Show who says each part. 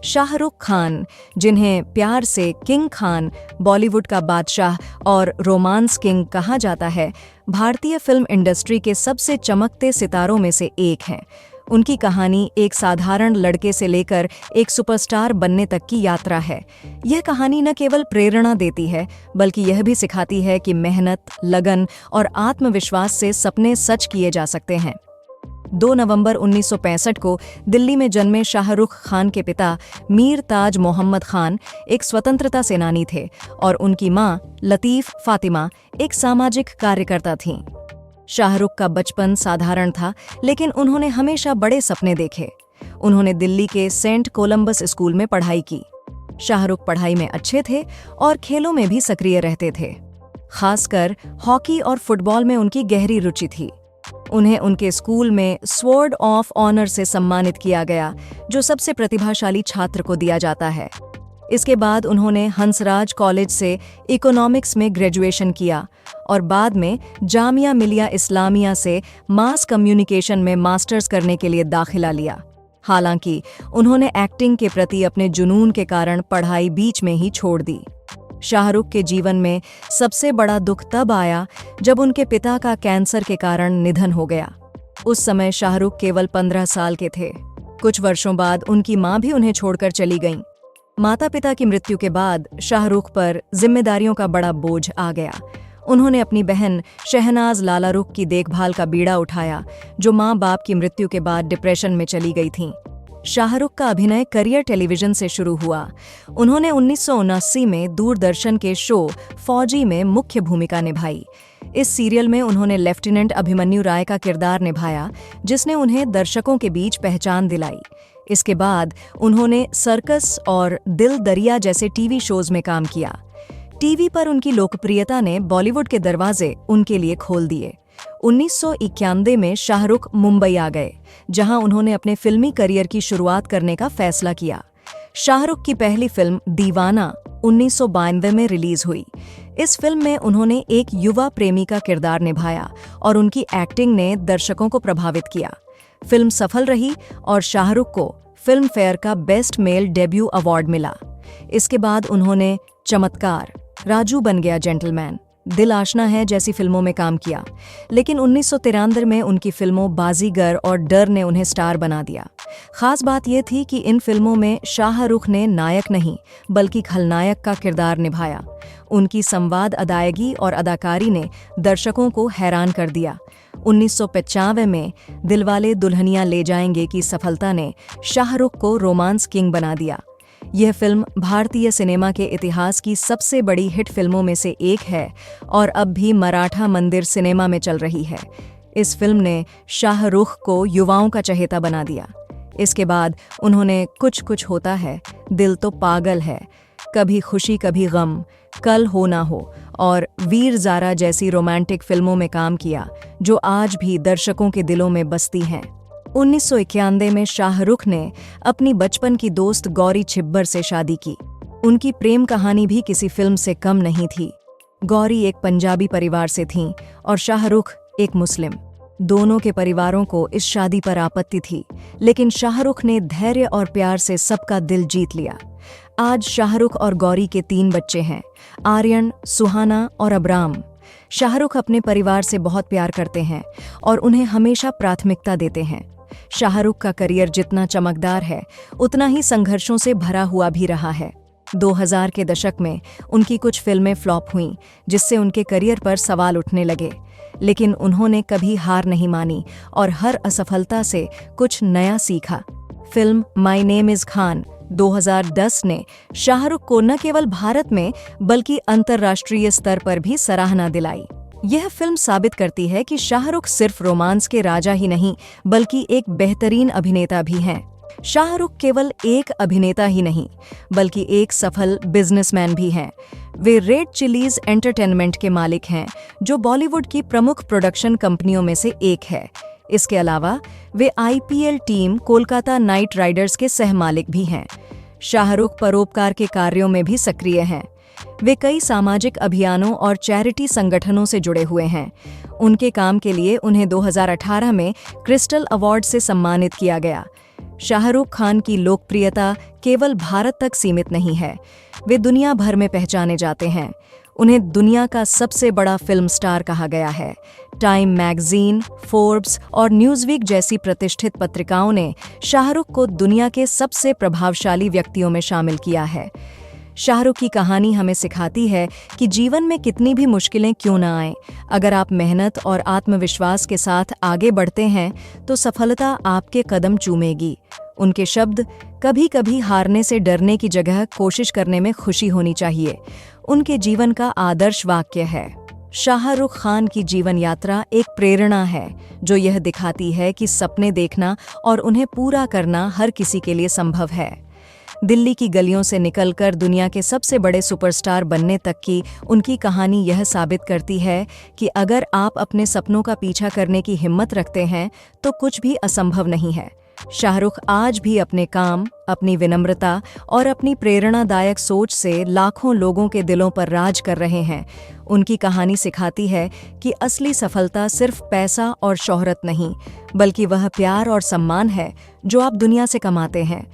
Speaker 1: शाहरुख खान, जिन्हें प्यार से किंग खान, बॉलीवुड का बादशाह और रोमांस किंग कहा जाता है, भारतीय फिल्म इंडस्ट्री के सबसे चमकते सितारों में से एक हैं। उनकी कहानी एक साधारण लड़के से लेकर एक सुपरस्टार बनने तक की यात्रा है। यह कहानी न केवल प्रेरणा देती है, बल्कि यह भी सिखाती है कि मेहनत, लगन और आत्मविश्वास से सपने सच किए जा सकते हैं। 2 नवंबर 1965 को दिल्ली में जन्मे शाहरुख खान के पिता मीर ताज मोहम्मद खान एक स्वतंत्रता सेनानी थे और उनकी मां लतीफ फातिमा एक सामाजिक कार्यकर्ता थीं। शाहरुख का बचपन साधारण था, लेकिन उन्होंने हमेशा बड़े सपने देखे। उन्होंने दिल्ली के सेंट कोलंबस स्कूल में पढ़ाई की। शाहरुख पढ़ाई में अच्छे थे और खेलों में भी सक्रिय रहते थे। खासकर हॉकी और फुटबॉल में उनकी गहरी रुचि थी। उन्हें उनके स्कूल में स्वॉर्ड ऑफ ऑनर से सम्मानित किया गया, जो सबसे प्रतिभाशाली छात्र को दिया जाता है। इसके बाद उन्होंने हंसराज कॉलेज से इकोनॉमिक्स में ग्रेजुएशन किया और बाद में जामिया मिलिया इस्लामिया से मास कम्युनिकेशन में मास्टर्स करने के लिए दाखिला लिया। हालांकि उन्होंने एक्टिंग के प्रति अपने जुनून के कारण पढ़ाई बीच में ही छोड़ दी। शाहरुख के जीवन में सबसे बड़ा दुख तब आया जब उनके पिता का कैंसर के कारण निधन हो गया। उस समय शाहरुख केवल 15 साल के थे। कुछ वर्षों बाद उनकी मां भी उन्हें छोड़कर चली गईं। माता पिता की मृत्यु के बाद शाहरुख पर जिम्मेदारियों का बड़ा बोझ आ गया। उन्होंने अपनी बहन शहनाज लालारुख की देखभाल का बीड़ा उठाया, जो मां बाप की मृत्यु के बाद डिप्रेशन में चली गई थीं। शाहरुख का अभिनय करियर टेलीविजन से शुरू हुआ। उन्होंने 1979 में दूरदर्शन के शो फौजी में मुख्य भूमिका निभाई। इस सीरियल में उन्होंने लेफ्टिनेंट अभिमन्यु राय का किरदार निभाया, जिसने उन्हें दर्शकों के बीच पहचान दिलाई। इसके बाद उन्होंने सर्कस और दिल दरिया जैसे टीवी शोज में काम किया। टीवी पर उनकी लोकप्रियता ने बॉलीवुड के दरवाजे उनके लिए खोल दिए। 1991 में शाहरुख मुंबई आ गए, जहां उन्होंने अपने फिल्मी करियर की शुरुआत करने का फैसला किया। शाहरुख की पहली फिल्म दीवाना 1992 में रिलीज हुई। इस फिल्म में उन्होंने एक युवा प्रेमी का किरदार निभाया और उनकी एक्टिंग ने दर्शकों को प्रभावित किया। फिल्म सफल रही और शाहरुख को फिल्म फेयर का बेस्ट मेल डेब्यू अवार्ड मिला। इसके बाद उन्होंने चमत्कार, राजू बन गया जेंटलमैन, दिल आशना है जैसी फिल्मों में काम किया। लेकिन 1993 में उनकी फिल्मों बाजीगर और डर ने उन्हें स्टार बना दिया। खास बात यह थी कि इन फिल्मों में शाहरुख ने नायक नहीं, बल्कि खलनायक का किरदार निभाया। उनकी संवाद अदायगी और अदाकारी ने दर्शकों को हैरान कर दिया। 1995 में दिलवाले दुल्हनिया ले जाएंगे की सफलता ने शाहरुख को रोमांस किंग बना दिया। यह फिल्म भारतीय सिनेमा के इतिहास की सबसे बड़ी हिट फिल्मों में से एक है और अब भी मराठा मंदिर सिनेमा में चल रही है। इस फिल्म ने शाहरुख को युवाओं का चहेता बना दिया। इसके बाद उन्होंने कुछ कुछ होता है, दिल तो पागल है, कभी खुशी कभी गम, कल हो ना हो और वीर ज़ारा जैसी रोमांटिक फिल्मों में काम किया, जो आज भी दर्शकों के दिलों में बसती हैं। 1991 में शाहरुख ने अपनी बचपन की दोस्त गौरी छिब्बर से शादी की। उनकी प्रेम कहानी भी किसी फिल्म से कम नहीं थी। गौरी एक पंजाबी परिवार से थीं और शाहरुख एक मुस्लिम। दोनों के परिवारों को इस शादी पर आपत्ति थी, लेकिन शाहरुख ने धैर्य और प्यार से सबका दिल जीत लिया। आज शाहरुख और गौरी के 3 बच्चे हैं, आर्यन, सुहाना और अब्राम। शाहरुख अपने परिवार से बहुत प्यार करते हैं और उन्हें हमेशा प्राथमिकता देते हैं। शाहरुख का करियर जितना चमकदार है, उतना ही संघर्षों से भरा हुआ भी रहा है। 2000 के दशक में उनकी कुछ फिल्में फ्लॉप हुईं, जिससे उनके करियर पर सवाल उठने लगे। लेकिन उन्होंने कभी हार नहीं मानी और हर असफलता से कुछ नया सीखा। Film my name is Khan 2010 ने शाहरुख को न केवल भारत में बल्कि अंतर्राष्ट्रीय स्तर पर भी सराहना दिलाई। यह फिल्म साबित करती है कि शाहरुख सिर्फ रोमांस के राजा ही नहीं, बल्कि एक बेहतरीन अभिनेता भी हैं। शाहरुख केवल एक अभिनेता ही नहीं, बल्कि एक सफल बिजनेसमैन भी हैं। वे रेड चिलीज एंटरटेनमेंट के मालिक हैं, जो बॉलीवुड की प्रमुख प्रोडक्शन कंपनियों में से एक है। इसके अलावा वे IPL team Kolkata night Riders के सहमालिक भी हैं। शाहरुख परोपकार के कार्यों में भी सक्रिय हैं। वे कई सामाजिक अभियानों और चैरिटी संगठनों से जुड़े हुए हैं। उनके काम के लिए उन्हें 2018 में क्रिस्टल अवार्ड से सम्मानित किया गया। शाहरुख खान की लोकप्रियता केवल भारत तक सीमित नहीं है, वे दुनिया भर में पहचाने जाते हैं। उन्हें दुनिया का सबसे बड़ा फिल्म स्टार कहा गया है। टाइम मैगजीन, फोर्ब्स और न्यूज़वीक जैसी प्रतिष्ठित पत्रिकाओं ने शाहरुख को दुनिया के सबसे प्रभावशाली व्यक्तियों में शामिल किया है। शाहरुख की कहानी हमें सिखाती है कि जीवन में कितनी भी मुश्किलें क्यों न आएं, अगर आप मेहनत और आत्मविश्वास के साथ आगे बढ़ते हैं तो सफलता आपके कदम चूमेगी। उनके शब्द, कभी कभी हारने से डरने की जगह कोशिश करने में खुशी होनी चाहिए, उनके जीवन का आदर्श वाक्य है। शाहरुख खान की जीवन यात्रा एक प्रेरणा है जो यह दिखाती है कि सपने देखना और उन्हें पूरा करना हर किसी के लिए संभव है। दिल्ली की गलियों से निकलकर दुनिया के सबसे बड़े सुपरस्टार बनने तक की उनकी कहानी यह साबित करती है कि अगर आप अपने सपनों का पीछा करने की हिम्मत रखते हैं तो कुछ भी असंभव नहीं है। शाहरुख आज भी अपने काम, अपनी विनम्रता और अपनी प्रेरणादायक सोच से लाखों लोगों के दिलों पर राज कर रहे हैं। उनकी कहानी सिखाती है कि असली सफलता सिर्फ पैसा और शोहरत नहीं, बल्कि वह प्यार और सम्मान है जो आप दुनिया से कमाते हैं।